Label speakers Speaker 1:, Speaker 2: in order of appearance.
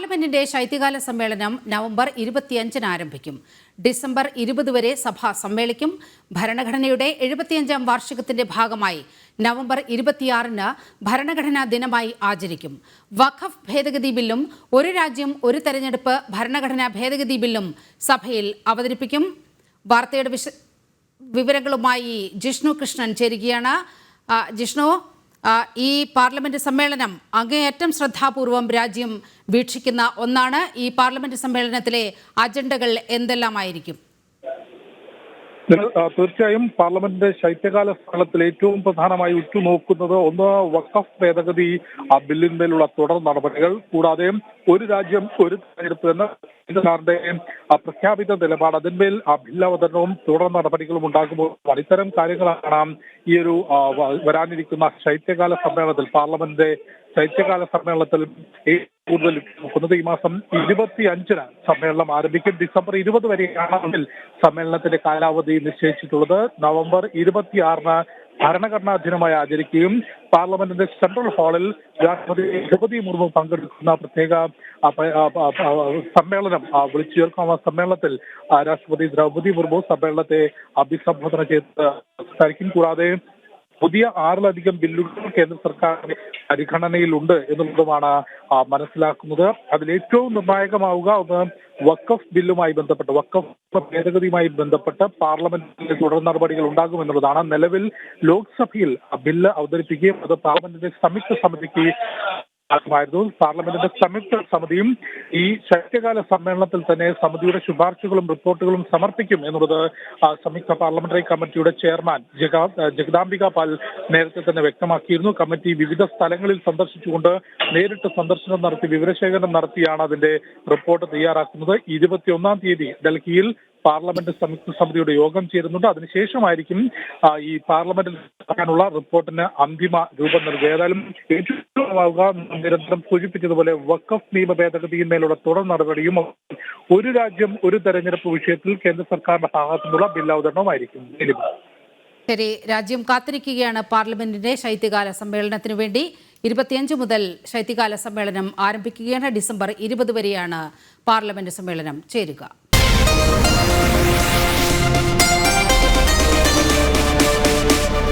Speaker 1: പാർലമെന്റിന്റെ ശൈത്യകാല സമ്മേളനം നവംബർ 25-ന് ആരംഭിക്കും. ഡിസംബർ 20 വരെ സഭ സമ്മേളിക്കും. ഭരണഘടനയുടെ 75-ാം വാർഷികത്തിന്റെ ഭാഗമായി നവംബർ 26-ന് ഭരണഘടനാ ദിനമായി ആചരിക്കും. വഖഫ് ഭേദഗതി ബില്ലും ഒരു രാജ്യം ഒരു തെരഞ്ഞെടുപ്പ് ഭരണഘടനാ ഭേദഗതി ബില്ലും സഭയിൽ അവതരിപ്പിക്കും. വാർത്തയുടെ വിവരങ്ങളുമായി ജിഷ്ണു കൃഷ്ണൻ ചേരുകയാണ്. ജിഷ്ണു, ഈ പാർലമെന്റ് സമ്മേളനം അങ്ങേയറ്റം ശ്രദ്ധാപൂർവം രാജ്യം വീക്ഷിക്കുന്ന ഒന്നാണ്. ഈ പാർലമെന്റ് സമ്മേളനത്തിലെ അജണ്ടകൾ എന്തെല്ലാമായിരിക്കും?
Speaker 2: തീർച്ചയായും പാർലമെന്റിന്റെ ശൈത്യകാല സമ്മേളനത്തിൽ ഏറ്റവും പ്രധാനമായി ഉറ്റുനോക്കുന്നത് ഒന്ന് വഖഫ് ഭേദഗതി ബില്ലിന്മേലുള്ള തുടർ നടപടികൾ, കൂടാതെ ഒരു രാജ്യം ഒരു തെരഞ്ഞെടുപ്പ് എന്ന സർക്കാരിന്റെ പ്രഖ്യാപിത നിലപാട്, അതിന്മേൽ ബില്ലവതരണവും തുടർ നടപടികളും ഉണ്ടാകുമ്പോൾ ഇത്തരം കാര്യങ്ങളാണ് ഈ ഒരു വരാനിരിക്കുന്ന ശൈത്യകാല സമ്മേളനത്തിൽ, പാർലമെന്റിന്റെ ശൈത്യകാല സമ്മേളനത്തിൽ കൂടുതൽ നോക്കുന്നത്. ഈ മാസം 25-ന് സമ്മേളനം ആരംഭിക്കും. ഡിസംബർ 20 വരെയാണ് സമ്മേളനത്തിന്റെ കാലാവധി നിശ്ചയിച്ചിട്ടുള്ളത്. നവംബർ 26-ന് ഭരണഘടനാ ദിനമായി ആചരിക്കുകയും പാർലമെന്റിന്റെ സെൻട്രൽ ഹാളിൽ രാഷ്ട്രപതി ദ്രൗപദി മുർമു പങ്കെടുക്കുന്ന പ്രത്യേക സമ്മേളനം വിളിച്ചു ചേർക്കുന്ന സമ്മേളനത്തിൽ രാഷ്ട്രപതി ദ്രൗപദി മുർമു സമ്മേളനത്തെ അഭിസംബോധന ചെയ്ത് സംസാരിക്കും. കൂടാതെ പുതിയ 6-ലധികം ബില്ലുകൾ കേന്ദ്ര സർക്കാരിന്റെ പരിഗണനയിലുണ്ട് എന്നുള്ളതുമാണ് മനസ്സിലാക്കുന്നത്. അതിലേറ്റവും നിർണായകമാവുക ഒന്ന് വഖഫ് ബില്ലുമായി ബന്ധപ്പെട്ട്, വഖഫ് ഭേദഗതിയുമായി ബന്ധപ്പെട്ട് പാർലമെന്റിന്റെ തുടർ നടപടികൾ ഉണ്ടാകുമെന്നുള്ളതാണ്. നിലവിൽ ലോക്സഭയിൽ ബില്ല് അവതരിപ്പിക്കുകയും അത് പാർലമെന്റിന്റെ സംയുക്ത സമിതിക്ക് ായിരുന്നു. പാർലമെന്റിന്റെ സംയുക്ത സമിതിയും ഈ ശൈത്യകാല സമ്മേളനത്തിൽ തന്നെ സമിതിയുടെ ശുപാർശകളും റിപ്പോർട്ടുകളും സമർപ്പിക്കും എന്നുള്ളത് സംയുക്ത പാർലമെന്ററി കമ്മിറ്റിയുടെ ചെയർമാൻ ജഗദാംബിക പാൽ നേരത്തെ തന്നെ വ്യക്തമാക്കിയിരുന്നു. കമ്മിറ്റി വിവിധ സ്ഥലങ്ങളിൽ സന്ദർശിച്ചുകൊണ്ട് നേരിട്ട് സന്ദർശനം നടത്തി വിവരശേഖരണം നടത്തിയാണ് അതിന്റെ റിപ്പോർട്ട് തയ്യാറാക്കുന്നത്. 21-ാം തീയതി ഡൽഹിയിൽ പാർലമെന്റ് സംയുക്ത സമിതിയുടെ യോഗം ചേരുന്നുണ്ട്. അതിനുശേഷമായിരിക്കും ഈ പാർലമെന്റിൽ ാനുള്ള റിപ്പോർട്ടിന് അന്തിമ രൂപം നൽകുക. ഏതായാലും ഏറ്റവും നിരന്തരം സൂചിപ്പിച്ചതുപോലെ വഖഫ് നിയമ ഭേദഗതിയിന്മേലുള്ള തുടർ നടപടിയും ഒരു രാജ്യം ഒരു തെരഞ്ഞെടുപ്പ് വിഷയത്തിൽ കേന്ദ്ര സർക്കാരിന്റെ ഭാഗത്തു നിന്നുള്ള ബിൽ അവതരണവുമായിരിക്കും.
Speaker 1: ശരി, രാജ്യം കാത്തിരിക്കുകയാണ് പാർലമെന്റിന്റെ ശൈത്യകാല സമ്മേളനത്തിനു വേണ്ടി. 25 മുതൽ ശൈത്യകാല സമ്മേളനം ആരംഭിക്കുകയാണ്. ഡിസംബർ 20 വരെയാണ് പാർലമെന്റ് സമ്മേളനം ചേരുക.